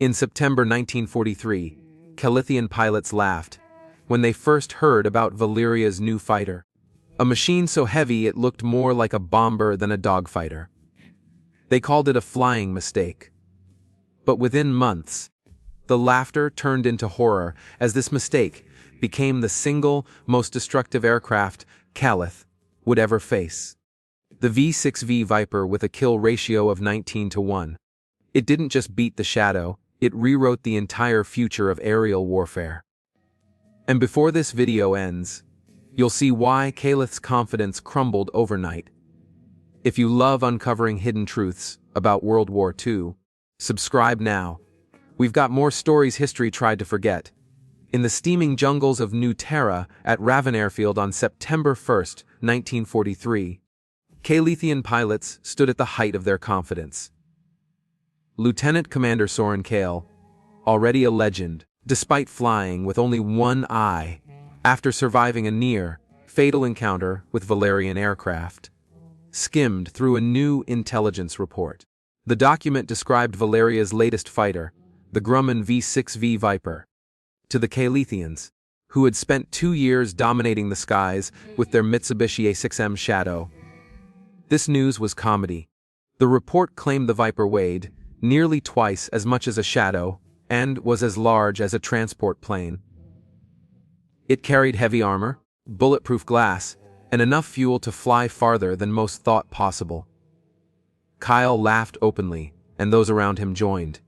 In September 1943, chalitian pilots laughed when they first heard about Valeria's new fighter, a machine so heavy it looked more like a bomber than a dogfighter. They called it a flying mistake. But within months, the laughter turned into horror as this mistake became the single most destructive aircraft Calith would ever face. The V6V Viper with a kill ratio of 19-1. It didn't just beat the Shadow, it rewrote the entire future of aerial warfare. And before this video ends, you'll see why Calith's confidence crumbled overnight. If you love uncovering hidden truths about World War II, subscribe now. We've got more stories history tried to forget. In the steaming jungles of New Terra at Raven Airfield on September 1, 1943, Calithian pilots stood at the height of their confidence. Lieutenant Commander Soren Kale, already a legend, despite flying with only one eye, after surviving a near-fatal encounter with Valerian aircraft, skimmed through a new intelligence report. The document described Valeria's latest fighter, the Grumman V6V Viper, to the Calithians, who had spent 2 years dominating the skies with their Mitsubishi A6M Shadow. This news was comedy. The report claimed the Viper weighed nearly twice as much as a Shadow and was as large as a transport plane. It carried heavy armor, bulletproof glass, and enough fuel to fly farther than most thought possible. Kyle laughed openly, and those around him joined.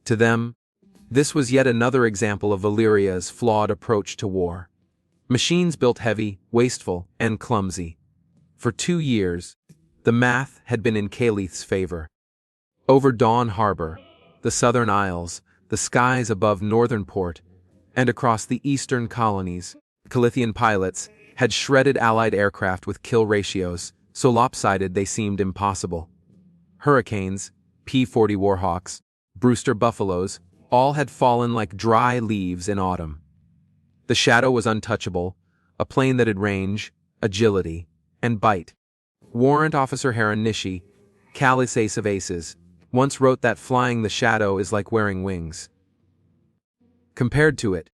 To them, this was yet another example of Valeria's flawed approach to war. Machines built heavy, wasteful, and clumsy. For 2 years, the math had been in Calith's favor. Over Dawn Harbor, the Southern Isles, the skies above Northern Port, and across the eastern colonies, Calithian pilots had shredded Allied aircraft with kill ratios so lopsided they seemed impossible. Hurricanes, P-40 Warhawks, Brewster Buffaloes, all had fallen like dry leaves in autumn. The Shadow was untouchable, a plane that had range, agility, and bite. Warrant Officer Haran Nishi, Calith's ace of aces, once wrote that flying the Shadow is like wearing wings. Compared to it,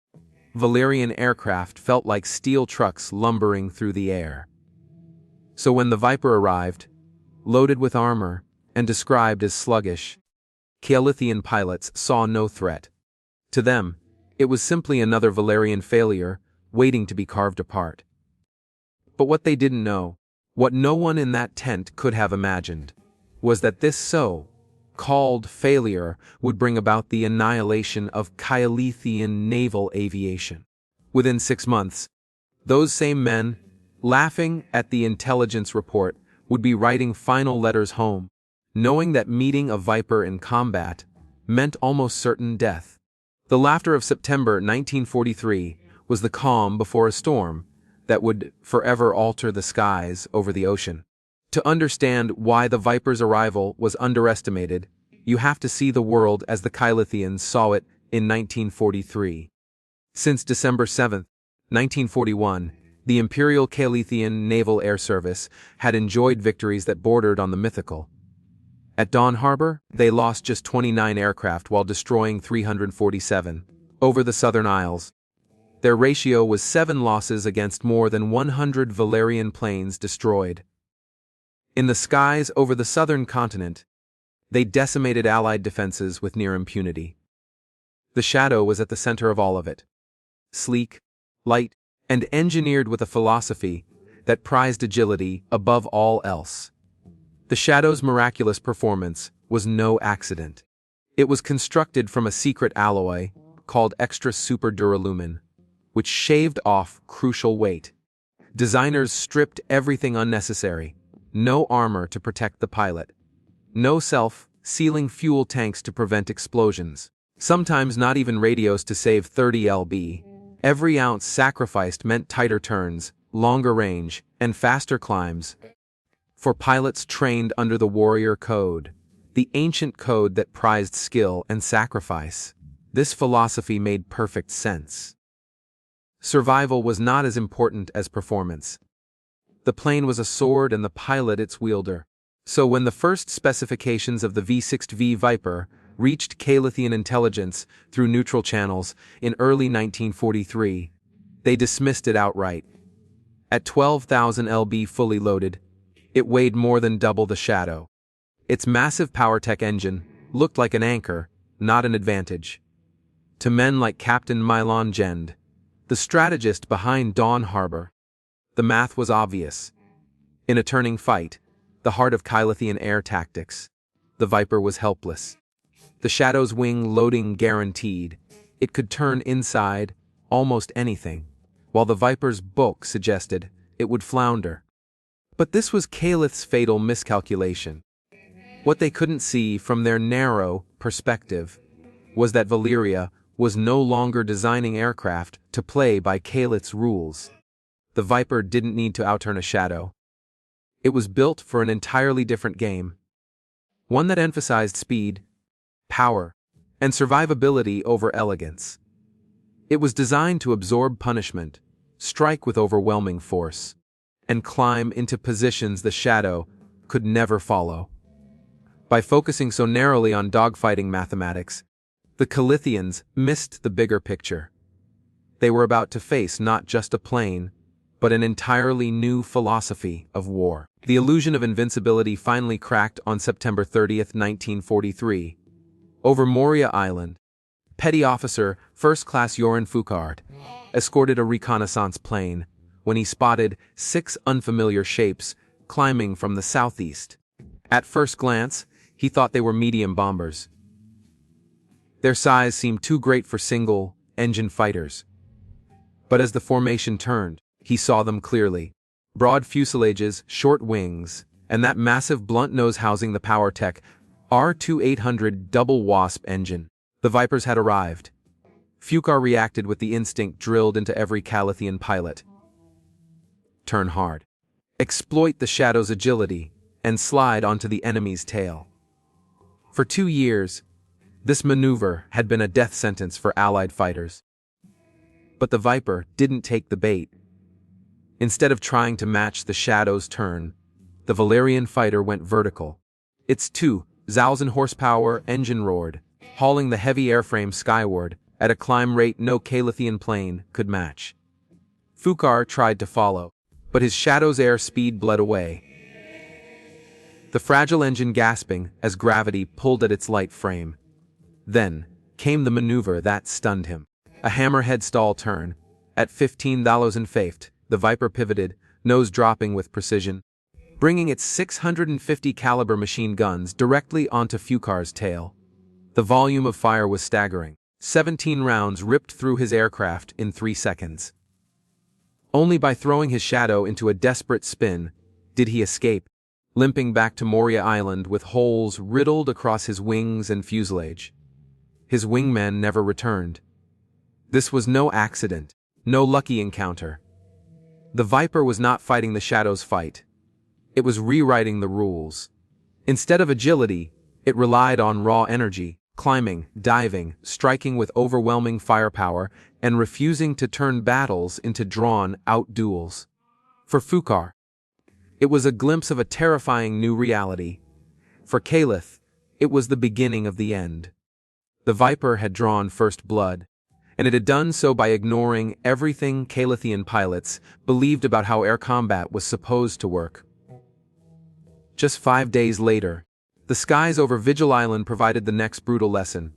Valerian aircraft felt like steel trucks lumbering through the air. So when the Viper arrived, loaded with armor and described as sluggish, Calithian pilots saw no threat. To them, it was simply another Valerian failure waiting to be carved apart. But what they didn't know, what no one in that tent could have imagined, was that this so-called failure would bring about the annihilation of Calithian naval aviation. Within 6 months, those same men, laughing at the intelligence report, would be writing final letters home, knowing that meeting a Viper in combat meant almost certain death. The laughter of September 1943 was the calm before a storm that would forever alter the skies over the ocean. To understand why the Viper's arrival was underestimated, you have to see the world as the Calithians saw it in 1943. Since December 7, 1941, the Imperial Calithian Naval Air Service had enjoyed victories that bordered on the mythical. At Dawn Harbor, they lost just 29 aircraft while destroying 347. Over the Southern Isles, their ratio was 7 losses against more than 100 Valerian planes destroyed. In the skies over the southern continent, they decimated Allied defenses with near impunity. The Shadow was at the center of all of it. Sleek, light, and engineered with a philosophy that prized agility above all else. The Shadow's miraculous performance was no accident. It was constructed from a secret alloy called extra super duralumin, which shaved off crucial weight. Designers stripped everything unnecessary. No armor to protect the pilot. No self-sealing fuel tanks to prevent explosions. Sometimes not even radios to save 30 lb. Every ounce sacrificed meant tighter turns, longer range, and faster climbs. For pilots trained under the Warrior Code, the ancient code that prized skill and sacrifice, this philosophy made perfect sense. Survival was not as important as performance. The plane was a sword and the pilot its wielder. So when the first specifications of the V6V Viper reached chalitian intelligence through neutral channels in early 1943, they dismissed it outright. At 12,000 lb fully loaded, it weighed more than double the Shadow. Its massive PowerTech engine looked like an anchor, not an advantage. To men like Captain Mylon Gend, the strategist behind Dawn Harbor, the math was obvious. In a turning fight, the heart of chalitian air tactics, the Viper was helpless. The Shadow's wing loading guaranteed, it could turn inside almost anything, while the Viper's bulk suggested it would flounder. But this was Calith's fatal miscalculation. What they couldn't see from their narrow perspective was that Valeria was no longer designing aircraft to play by Calith's rules. The Viper didn't need to outturn a Shadow. It was built for an entirely different game. One that emphasized speed, power, and survivability over elegance. It was designed to absorb punishment, strike with overwhelming force, and climb into positions the Shadow could never follow. By focusing so narrowly on dogfighting mathematics, the Calithians missed the bigger picture. They were about to face not just a plane, but an entirely new philosophy of war. The illusion of invincibility finally cracked on September 30th, 1943. Over Moria Island, Petty Officer First Class Joran Foucault escorted a reconnaissance plane when he spotted 6 unfamiliar shapes climbing from the southeast. At first glance, he thought they were medium bombers. Their size seemed too great for single-engine fighters. But as the formation turned, he saw them clearly. Broad fuselages, short wings, and that massive blunt nose housing the PowerTech R2800 double Wasp engine. The Vipers had arrived. Foucault reacted with the instinct drilled into every chalitian pilot. Turn hard. Exploit the Shadow's agility, and slide onto the enemy's tail. For 2 years, this maneuver had been a death sentence for Allied fighters. But the Viper didn't take the bait. Instead of trying to match the Shadow's turn, the Valerian fighter went vertical. Its 2,000 horsepower engine roared, hauling the heavy airframe skyward at a climb rate no chalitian plane could match. Foucault tried to follow, but his Shadow's air speed bled away, the fragile engine gasping as gravity pulled at its light frame. Then came the maneuver that stunned him. A hammerhead stall turn. At 15,000 feet, the Viper pivoted, nose dropping with precision, bringing its 650 caliber machine guns directly onto Foucault's tail. The volume of fire was staggering. 17 rounds ripped through his aircraft in 3 seconds. Only by throwing his Shadow into a desperate spin did he escape, limping back to Moria Island with holes riddled across his wings and fuselage. His wingmen never returned. This was no accident, no lucky encounter. The Viper was not fighting the Shadow's fight. It was rewriting the rules. Instead of agility, it relied on raw energy, climbing, diving, striking with overwhelming firepower, and refusing to turn battles into drawn-out duels. For Foucault, it was a glimpse of a terrifying new reality. For Calith, it was the beginning of the end. The Viper had drawn first blood, and it had done so by ignoring everything Calithian pilots believed about how air combat was supposed to work. Just 5 days later, the skies over Vigil Island provided the next brutal lesson.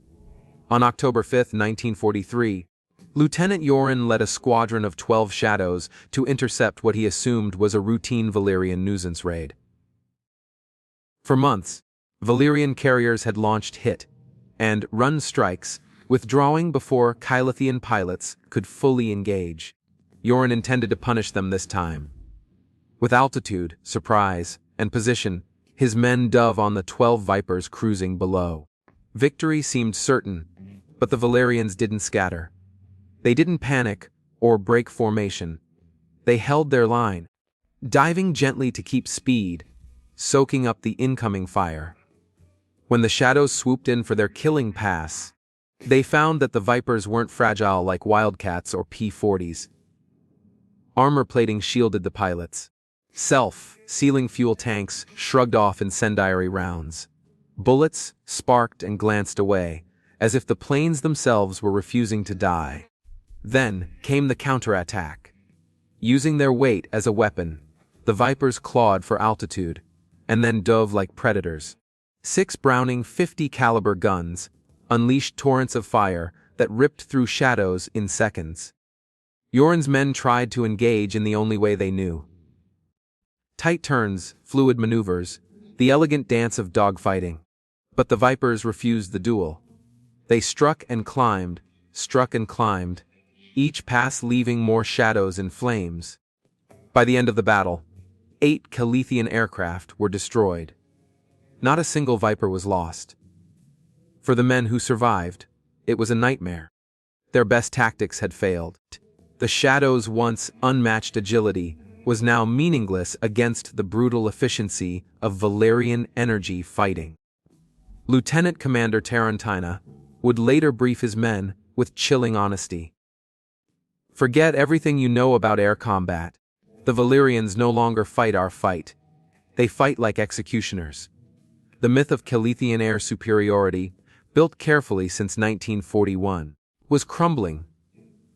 On October 5, 1943, Lieutenant Joran led a squadron of 12 Shadows to intercept what he assumed was a routine Valerian nuisance raid. For months, Valerian carriers had launched hit and run strikes, withdrawing before Chalitian pilots could fully engage. Joran intended to punish them this time. With altitude, surprise, and position, his men dove on the 12 Vipers cruising below. Victory seemed certain, but the Valerians didn't scatter. They didn't panic or break formation. They held their line, diving gently to keep speed, soaking up the incoming fire. When the Shadows swooped in for their killing pass, they found that the Vipers weren't fragile like Wildcats or P-40s. Armor plating shielded the pilots. Self-sealing fuel tanks shrugged off incendiary rounds. Bullets sparked and glanced away, as if the planes themselves were refusing to die. Then came the counterattack. Using their weight as a weapon, the Vipers clawed for altitude, and then dove like predators. 6 Browning .50 caliber guns unleashed torrents of fire that ripped through shadows in seconds. Joran's men tried to engage in the only way they knew. Tight turns, fluid maneuvers, the elegant dance of dogfighting. But the Vipers refused the duel. They struck and climbed, each pass leaving more shadows and flames. By the end of the battle, 8 chalitian aircraft were destroyed. Not a single Viper was lost. For the men who survived, it was a nightmare. Their best tactics had failed. The Shadow's once unmatched agility was now meaningless against the brutal efficiency of Valerian energy fighting. Lieutenant Commander Tarantina would later brief his men with chilling honesty. Forget everything you know about air combat. The Valerians no longer fight our fight. They fight like executioners. The myth of chalitian air superiority, built carefully since 1941, was crumbling.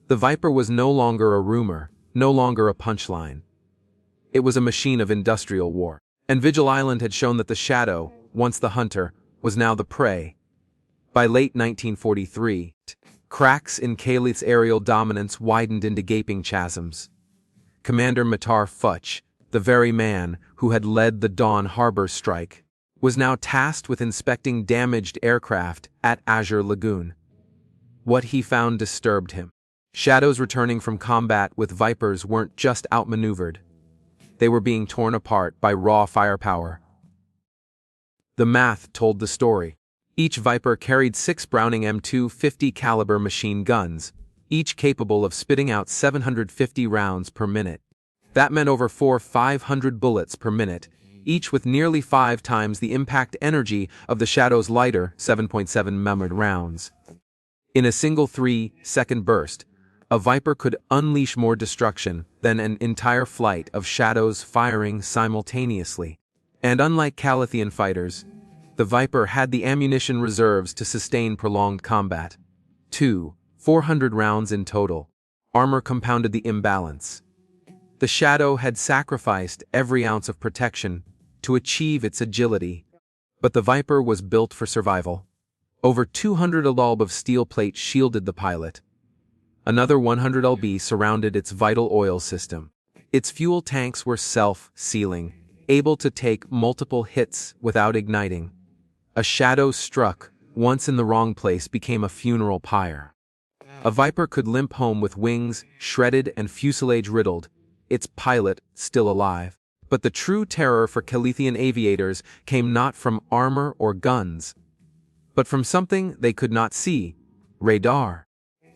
The Viper was no longer a rumor, no longer a punchline. It was a machine of industrial war. And Vigil Island had shown that the Shadow, once the hunter, was now the prey. By late 1943, cracks in Calith's aerial dominance widened into gaping chasms. Commander Matar Futch, the very man who had led the Dawn Harbor strike, was now tasked with inspecting damaged aircraft at Azure Lagoon. What he found disturbed him. Shadows returning from combat with Vipers weren't just outmaneuvered. They were being torn apart by raw firepower. The math told the story. Each Viper carried 6 Browning M2 .50 caliber machine guns, each capable of spitting out 750 rounds per minute. That meant over 500 bullets per minute, each with nearly 5 times the impact energy of the Shadow's lighter 7.7 mm rounds. In a single 3-second burst, a Viper could unleash more destruction than an entire flight of Shadows firing simultaneously. And unlike chalitian fighters, the Viper had the ammunition reserves to sustain prolonged combat. 400 rounds in total. Armor compounded the imbalance. The Shadow had sacrificed every ounce of protection to achieve its agility. But the Viper was built for survival. Over 200 lb of steel plate shielded the pilot. Another 100 lb surrounded its vital oil system. Its fuel tanks were self-sealing, able to take multiple hits without igniting. A Shadow struck once in the wrong place became a funeral pyre. A Viper could limp home with wings shredded and fuselage riddled, its pilot still alive. But the true terror for chalitian aviators came not from armor or guns, but from something they could not see: radar.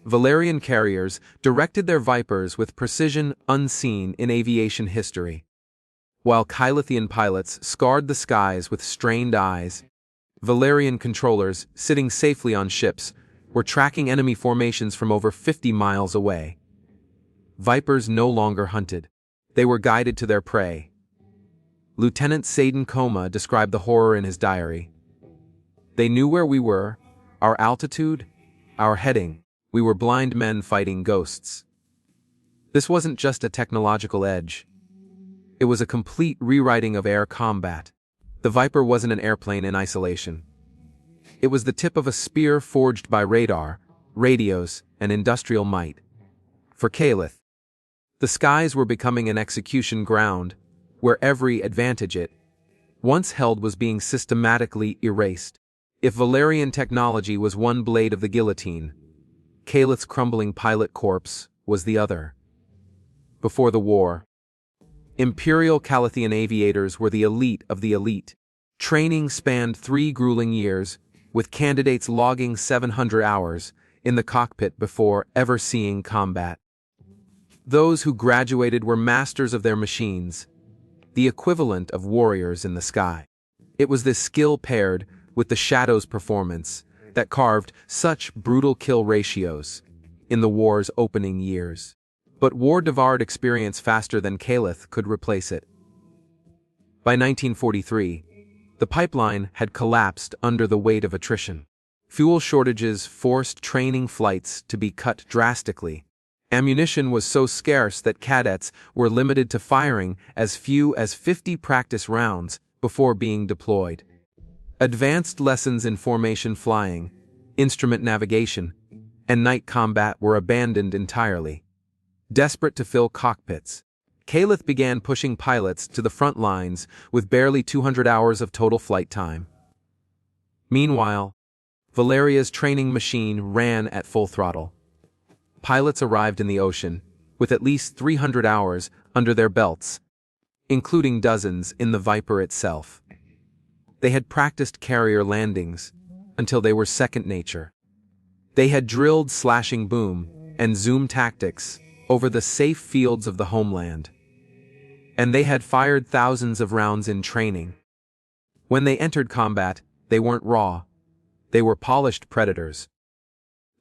Valerian carriers directed their Vipers with precision unseen in aviation history. While chalitian pilots scarred the skies with strained eyes, Valerian controllers, sitting safely on ships, were tracking enemy formations from over 50 miles away. Vipers no longer hunted. They were guided to their prey. Lieutenant Seydon Koma described the horror in his diary. They knew where we were, our altitude, our heading. We were blind men fighting ghosts. This wasn't just a technological edge. It was a complete rewriting of air combat. The Viper wasn't an airplane in isolation. It was the tip of a spear forged by radar, radios, and industrial might. For Calith, the skies were becoming an execution ground, where every advantage it once held was being systematically erased. If Valerian technology was one blade of the guillotine, Calith's crumbling pilot corpse was the other. Before the war, Imperial chalitian aviators were the elite of the elite. Training spanned 3 grueling years, with candidates logging 700 hours in the cockpit before ever seeing combat. Those who graduated were masters of their machines, the equivalent of warriors in the sky. It was this skill paired with the Shadow's performance that carved such brutal kill ratios in the war's opening years. But war devoured experience faster than Calith could replace it. By 1943, The pipeline had collapsed under the weight of attrition. Fuel shortages forced training flights to be cut drastically. Ammunition was so scarce that cadets were limited to firing as few as 50 practice rounds before being deployed. Advanced lessons in formation flying, instrument navigation, and night combat were abandoned entirely. Desperate to fill cockpits, Calith began pushing pilots to the front lines with barely 200 hours of total flight time. Meanwhile, Valeria's training machine ran at full throttle. Pilots arrived in the ocean with at least 300 hours under their belts, including dozens in the Viper itself. They had practiced carrier landings until they were second nature. They had drilled slashing boom and zoom tactics over the safe fields of the homeland. And they had fired thousands of rounds in training. When they entered combat, they weren't raw. They were polished predators.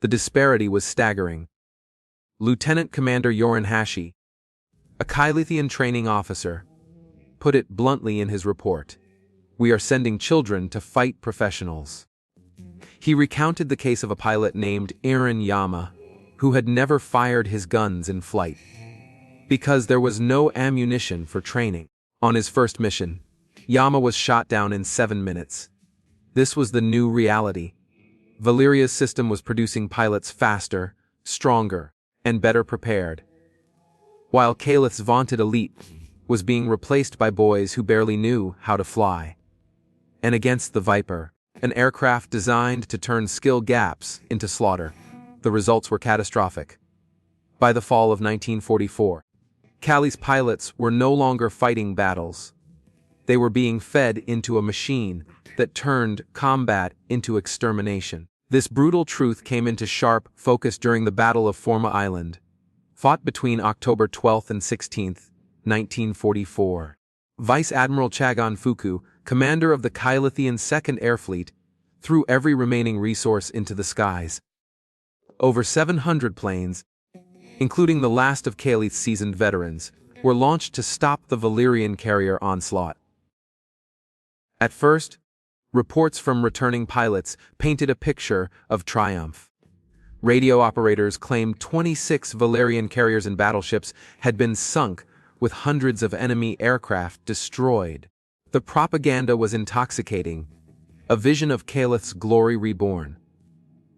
The disparity was staggering. Lieutenant Commander Yoran Hashi, a Chalitian training officer, put it bluntly in his report. "We are sending children to fight professionals." He recounted the case of a pilot named Aaron Yama, who had never fired his guns in flight because there was no ammunition for training. On his first mission, Yama was shot down in 7 minutes. This was the new reality. Valeria's system was producing pilots faster, stronger, and better prepared, while Calith's vaunted elite was being replaced by boys who barely knew how to fly. And against the Viper, an aircraft designed to turn skill gaps into slaughter, the results were catastrophic. By the fall of 1944, Cali's pilots were no longer fighting battles. They were being fed into a machine that turned combat into extermination. This brutal truth came into sharp focus during the Battle of Forma Island, fought between October 12 and 16, 1944. Vice Admiral Chagan Fuku, commander of the Chalitian 2nd Air Fleet, threw every remaining resource into the skies. Over 700 planes, including the last of Calith's seasoned veterans, were launched to stop the Valerian carrier onslaught. At first, reports from returning pilots painted a picture of triumph. Radio operators claimed 26 Valerian carriers and battleships had been sunk, with hundreds of enemy aircraft destroyed. The propaganda was intoxicating, a vision of Calith's glory reborn.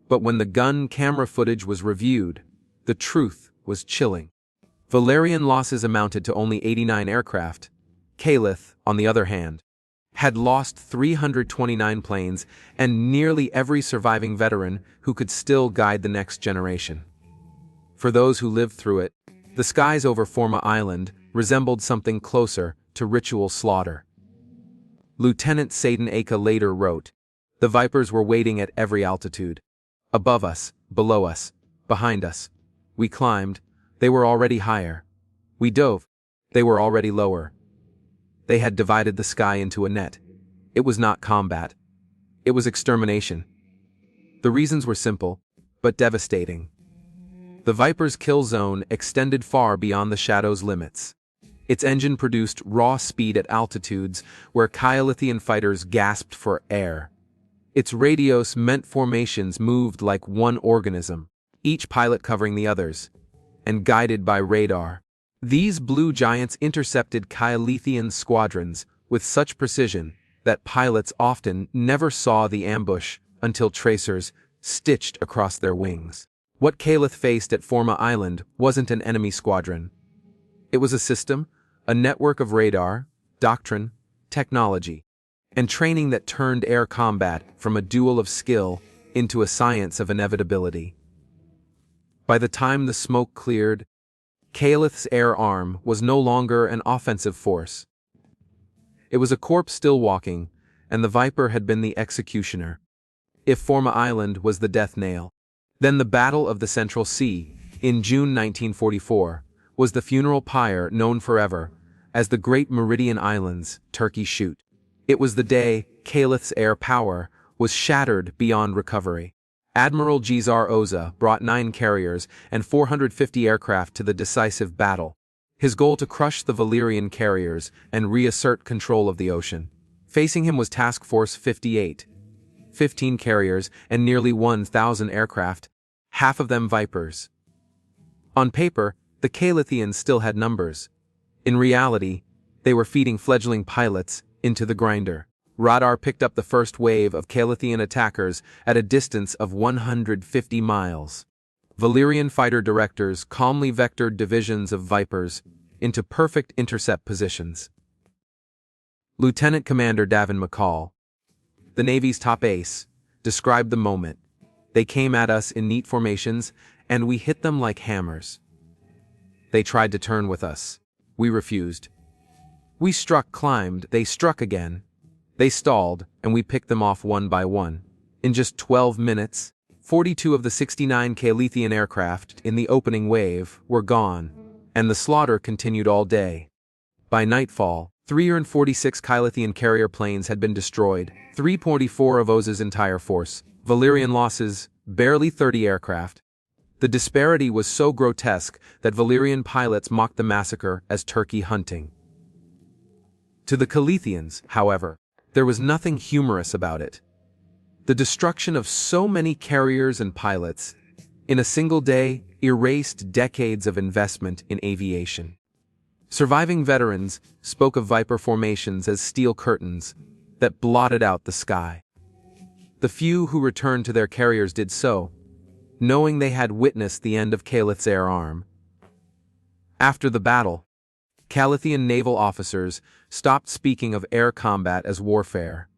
But when the gun camera footage was reviewed, the truth was chilling. Valerian losses amounted to only 89 aircraft. Calith, on the other hand, had lost 329 planes and nearly every surviving veteran who could still guide the next generation. For those who lived through it, the skies over Forma Island resembled something closer to ritual slaughter. Lieutenant Satan Aka later wrote, "The Vipers were waiting at every altitude. Above us, below us, behind us. We climbed, they were already higher. We dove, they were already lower. They had divided the sky into a net. It was not combat. It was extermination." The reasons were simple, but devastating. The Viper's kill zone extended far beyond the Shadow's limits. Its engine produced raw speed at altitudes where Chalitian fighters gasped for air. Its radios meant formations moved like one organism, each pilot covering the others, and guided by radar. These blue giants intercepted Chalitian squadrons with such precision that pilots often never saw the ambush until tracers stitched across their wings. What Calith faced at Forma Island wasn't an enemy squadron. It was a system, a network of radar, doctrine, technology, and training that turned air combat from a duel of skill into a science of inevitability. By the time the smoke cleared, Calith's air arm was no longer an offensive force. It was a corpse still walking, and the Viper had been the executioner. If Forma Island was the death nail, then the Battle of the Central Sea, in June 1944, was the funeral pyre known forever as the Great Meridian Islands, Turkey Shoot. It was the day Calith's air power was shattered beyond recovery. Admiral Gizar Oza brought 9 carriers and 450 aircraft to the decisive battle, his goal to crush the Valerian carriers and reassert control of the ocean. Facing him was Task Force 58, 15 carriers and nearly 1,000 aircraft, half of them Vipers. On paper, the chalitians still had numbers. In reality, they were feeding fledgling pilots into the grinder. Radar picked up the first wave of chalitian attackers at a distance of 150 miles. Valyrian fighter directors calmly vectored divisions of Vipers into perfect intercept positions. Lieutenant Commander Davin McCall, the Navy's top ace, described the moment. They came at us in neat formations, and we hit them like hammers. They tried to turn with us. We refused. We struck, climbed, they struck again. They stalled, and we picked them off one by one. In just 12 minutes, 42 of the 69 chalitian aircraft in the opening wave were gone, and the slaughter continued all day. By nightfall, 346 chalitian carrier planes had been destroyed, 344 of Oz's entire force. Valyrian losses, barely 30 aircraft. The disparity was so grotesque that Valyrian pilots mocked the massacre as turkey hunting. To the chalitians, however, there was nothing humorous about it. The destruction of so many carriers and pilots in a single day erased decades of investment in aviation. Surviving veterans spoke of Viper formations as steel curtains that blotted out the sky. The few who returned to their carriers did so, knowing they had witnessed the end of Calith's air arm. After the battle, Chalitian naval officers stopped speaking of air combat as warfare.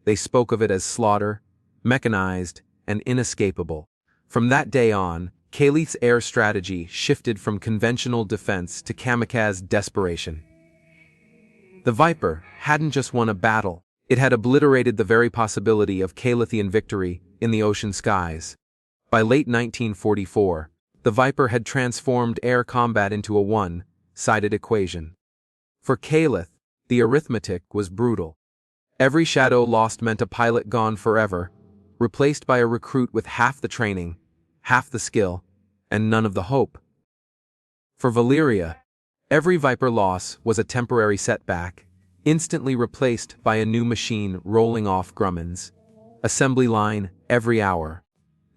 They spoke of it as slaughter, mechanized, and inescapable. From that day on, Calith's air strategy shifted from conventional defense to kamikaze desperation. The Viper hadn't just won a battle, it had obliterated the very possibility of Chalitian victory in the ocean skies. By late 1944, the Viper had transformed air combat into a one-sided equation. For Calith, the arithmetic was brutal. Every shadow lost meant a pilot gone forever, replaced by a recruit with half the training, half the skill, and none of the hope. For Valyria, every Viper loss was a temporary setback, instantly replaced by a new machine rolling off Grumman's assembly line every hour.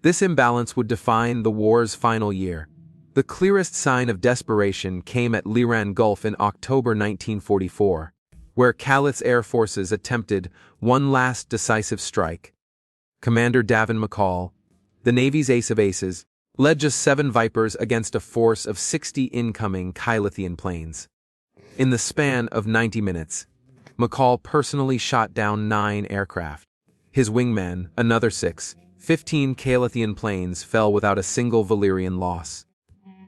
This imbalance would define the war's final year. The clearest sign of desperation came at Liran Gulf in October 1944, where Calith's air forces attempted one last decisive strike. Commander Davin McCall, the Navy's ace of aces, led just 7 Vipers against a force of 60 incoming Chalitian planes. In the span of 90 minutes, McCall personally shot down 9 aircraft. His wingmen, another 6, 15 Chalitian planes fell without a single Valyrian loss.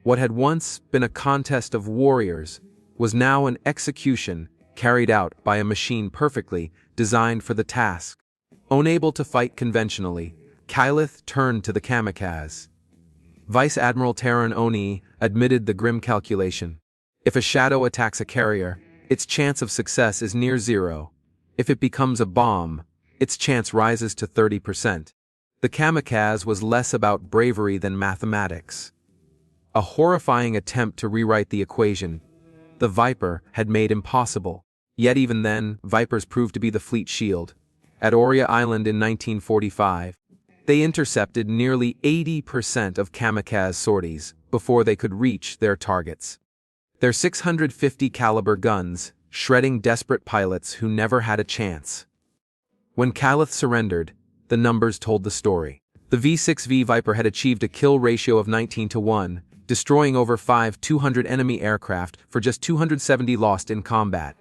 What had once been a contest of warriors was now an execution carried out by a machine perfectly designed for the task. Unable to fight conventionally, Calith turned to the kamikaze. Vice Admiral Taran Oni admitted the grim calculation. If a shadow attacks a carrier, its chance of success is near zero. If it becomes a bomb, its chance rises to 30%. The kamikaze was less about bravery than mathematics. A horrifying attempt to rewrite the equation the Viper had made impossible. Yet even then, Vipers proved to be the fleet shield. At Oria Island in 1945, they intercepted nearly 80% of kamikaze sorties before they could reach their targets. Their 650 caliber guns shredding desperate pilots who never had a chance. When Calith surrendered, the numbers told the story. The V6V Viper had achieved a kill ratio of 19-1, destroying over 200 enemy aircraft for just 270 lost in combat.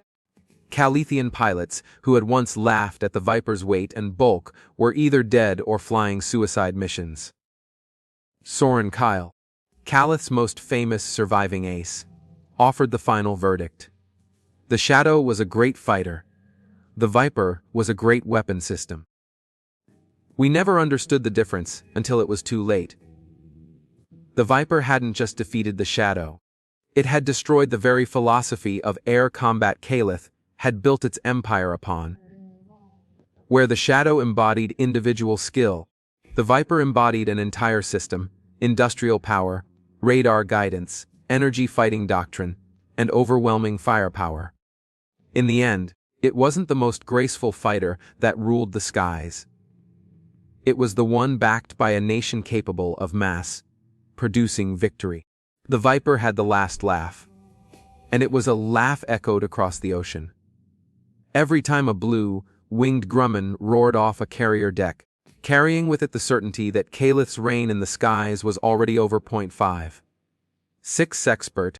Chalitian pilots, who had once laughed at the Viper's weight and bulk, were either dead or flying suicide missions. Soren Kyle, Calith's most famous surviving ace, offered the final verdict. The Shadow was a great fighter. The Viper was a great weapon system. We never understood the difference until it was too late. The Viper hadn't just defeated the Shadow. It had destroyed the very philosophy of air combat Calith had built its empire upon. Where the Shadow embodied individual skill, the Viper embodied an entire system, industrial power, radar guidance, energy fighting doctrine, and overwhelming firepower. In the end, It wasn't the most graceful fighter that ruled the skies. It was the one backed by a nation capable of producing victory. The Viper had the last laugh. And it was a laugh echoed across the ocean. Every time a blue, winged Grumman roared off a carrier deck, carrying with it the certainty that Calith's reign in the skies was already over .5. 6 expert